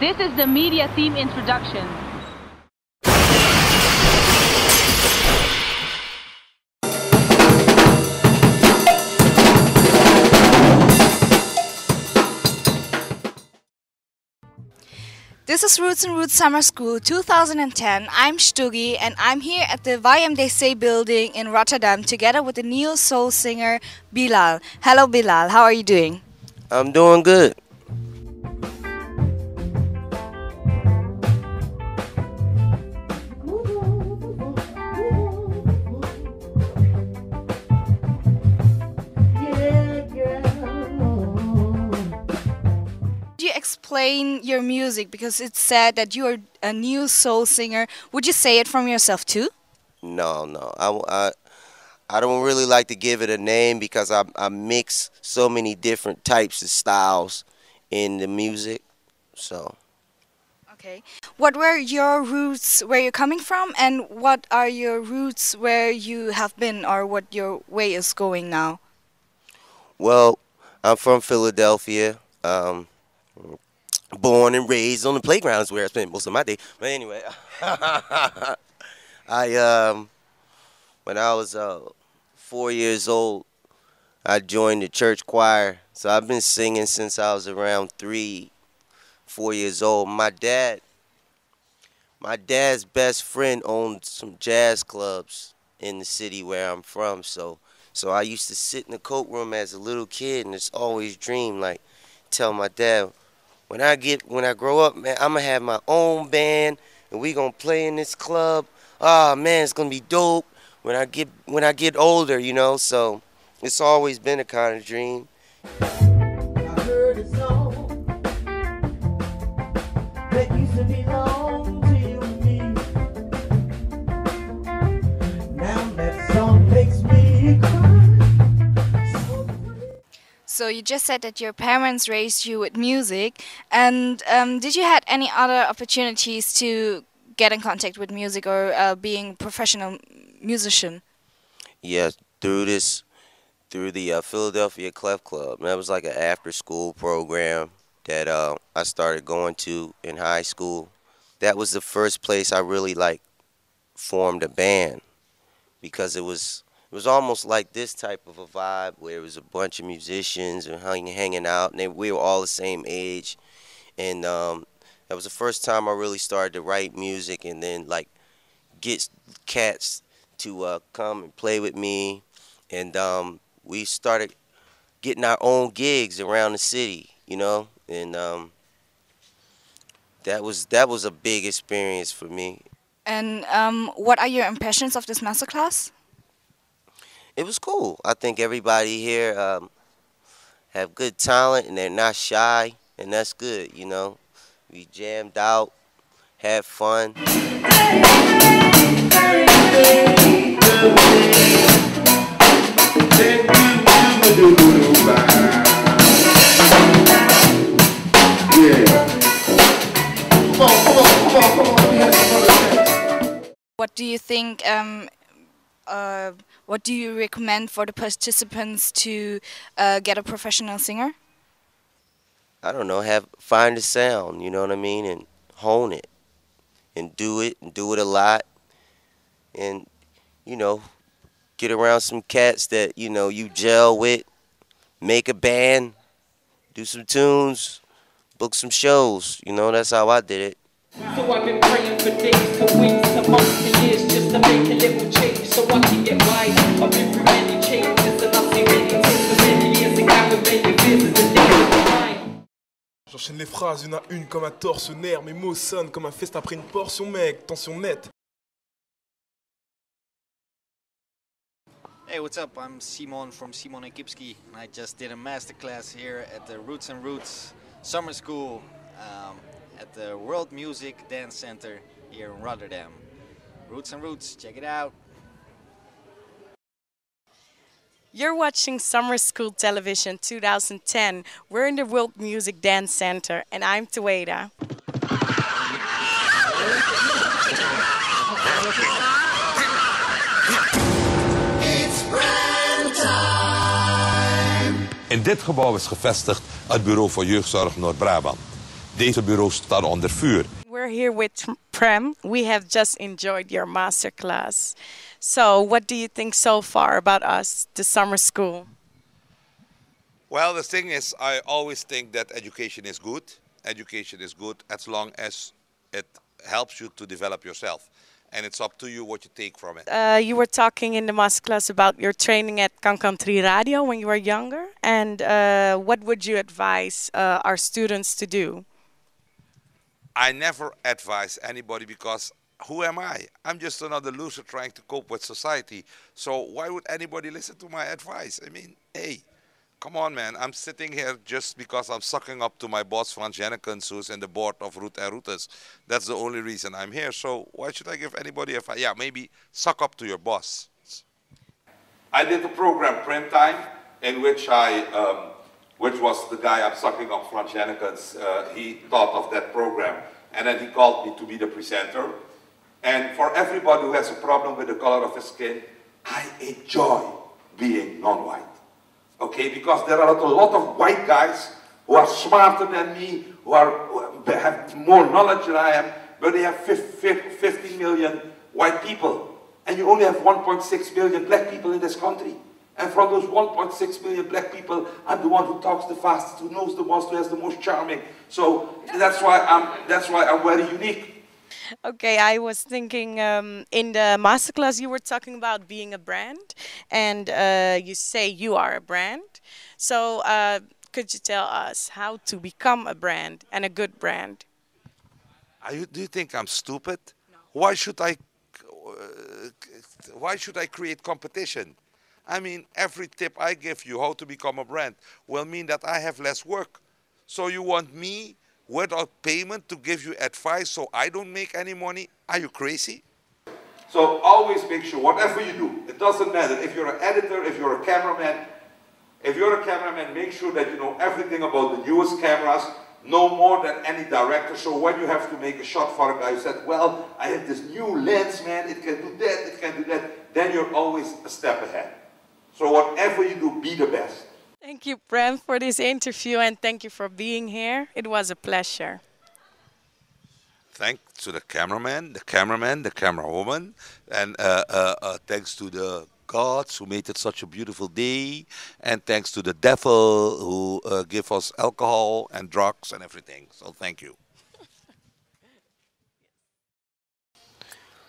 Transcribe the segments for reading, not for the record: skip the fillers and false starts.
This is the media theme introduction. This is Routes Summer School 2010. I'm Stuggy and I'm here at the YMDC building in Rotterdam together with the neo soul singer Bilal. Hello Bilal, how are you doing? I'm doing good. Could you explain your music, because it's said that you are a new soul singer? Would you say it from yourself too? No. I don't really like to give it a name because I mix so many different types of styles in the music. So. Okay. What were your roots where you're coming from, and what are your roots where you have been, or what your way is going now? Well, I'm from Philadelphia. Born and raised on the playground is where I spent most of my day. But anyway, when I was 4 years old, I joined the church choir. So I've been singing since I was around 4 years old. My dad's best friend owned some jazz clubs in the city where I'm from. So I used to sit in the coat room as a little kid and just always dream, like, tell my dad, when I grow up, man, I'm gonna have my own band and we gonna play in this club. Ah, man, it's gonna be dope when I get older, you know. So it's always been a kind of dream. I heard a song that used to belong to you and me. Now that song makes me cry. So you just said that your parents raised you with music, and did you had any other opportunities to get in contact with music or being a professional musician? Yes, through the Philadelphia Clef Club. That was like an after-school program that I started going to in high school. That was the first place I really formed a band, because it was almost like this type of a vibe where it was a bunch of musicians and hanging out, and we were all the same age. And that was the first time I really started to write music and then get cats to come and play with me. And we started getting our own gigs around the city, you know. And that was a big experience for me. And what are your impressions of this masterclass? It was cool. I think everybody here have good talent and they're not shy, and that's good, you know. We jammed out, had fun. What do you think? What do you recommend for the participants to get a professional singer? I don't know, find a sound, you know what I mean, and hone it, and do it a lot, and, you know, get around some cats that, you know, you gel with, make a band, do some tunes, book some shows, you know. That's how I did it. So I've been praying for days, to weeks, to months, to years, just to make a little change, so I can get right. I've been through many changes, and I've seen many things for many years, and gathered many visits and days behind. J'enchaîne les phrases une à une comme un tortionnaire. Mes mots sonnent comme un fest après une portion, mec. Tension nette. Hey, what's up? I'm Simon from Simon and Kipski, and I just did a masterclass here at the Routes Summer School at the World Music Dance Center here in Rotterdam. Routes, check it out. You're watching Summer School Television 2010. We're in the World Music Dance Center, and I'm Tueda. In dit gebouw is gevestigd het Bureau voor Jeugdzorg Noord-Brabant. Deze bureaus staan onder vuur. We're here with Prem. We have just enjoyed your masterclass. So, what do you think so far about us, the summer school? Well, the thing is, I always think that education is good. Education is good as long as it helps you to develop yourself. And it's up to you what you take from it. You were talking in the masterclass about your training at Country Radio when you were younger. And what would you advise our students to do? I never advise anybody because who am I? I'm just another loser trying to cope with society. So why would anybody listen to my advice? I mean, hey, come on, man. I'm sitting here just because I'm sucking up to my boss, Frans Jennekens, who's in the board of Routes. That's the only reason I'm here. So why should I give anybody advice? Yeah, maybe suck up to your boss. I did the program Prem Time, in which which was the guy I'm sucking up, Frans Jennekens. He thought of that program, and then he called me to be the presenter. And for everybody who has a problem with the color of his skin, I enjoy being non-white. Okay, because there are a lot of white guys who are smarter than me, who have more knowledge than I am, but they have 50 million white people. And you only have 1.6 million black people in this country. And from those 1.6 million black people, I'm the one who talks the fastest, who knows the most, who has the most charming. So that's why I'm very unique. Okay, I was thinking in the masterclass you were talking about being a brand, and you say you are a brand. So could you tell us how to become a brand and a good brand? Do you think I'm stupid? No. Why should I create competition? I mean, every tip I give you how to become a brand will mean that I have less work. So you want me without payment to give you advice so I don't make any money? Are you crazy? So always make sure, whatever you do, it doesn't matter. If you're an editor, if you're a cameraman, make sure that you know everything about the newest cameras, no more than any director. So when you have to make a shot for a guy who said, well, I have this new lens, man, it can do that, it can do that, then you're always a step ahead. So whatever you do, be the best. Thank you, Prem, for this interview, and thank you for being here. It was a pleasure. Thanks to the cameraman, the camerawoman, and thanks to the gods who made it such a beautiful day, and thanks to the devil who give us alcohol and drugs and everything. So thank you.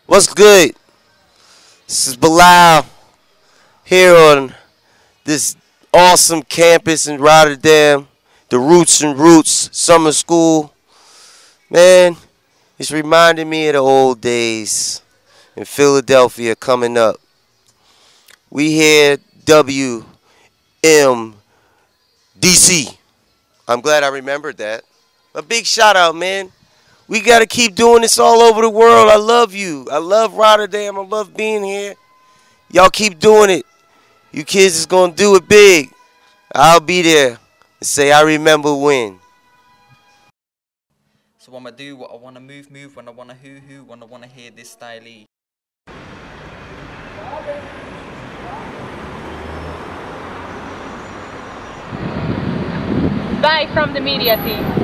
What's good? This is Bilal here on this awesome campus in Rotterdam, the Routes Summer School. Man, it's reminding me of the old days in Philadelphia coming up. We here WMDC. I'm glad I remembered that. A big shout out, man. We got to keep doing this all over the world. I love you. I love Rotterdam. I love being here. Y'all keep doing it. You kids is going to do it big. I'll be there and say I remember when. So when I do what I want to move, when I want to hoo, when I want to hear this style. Bye from the media team.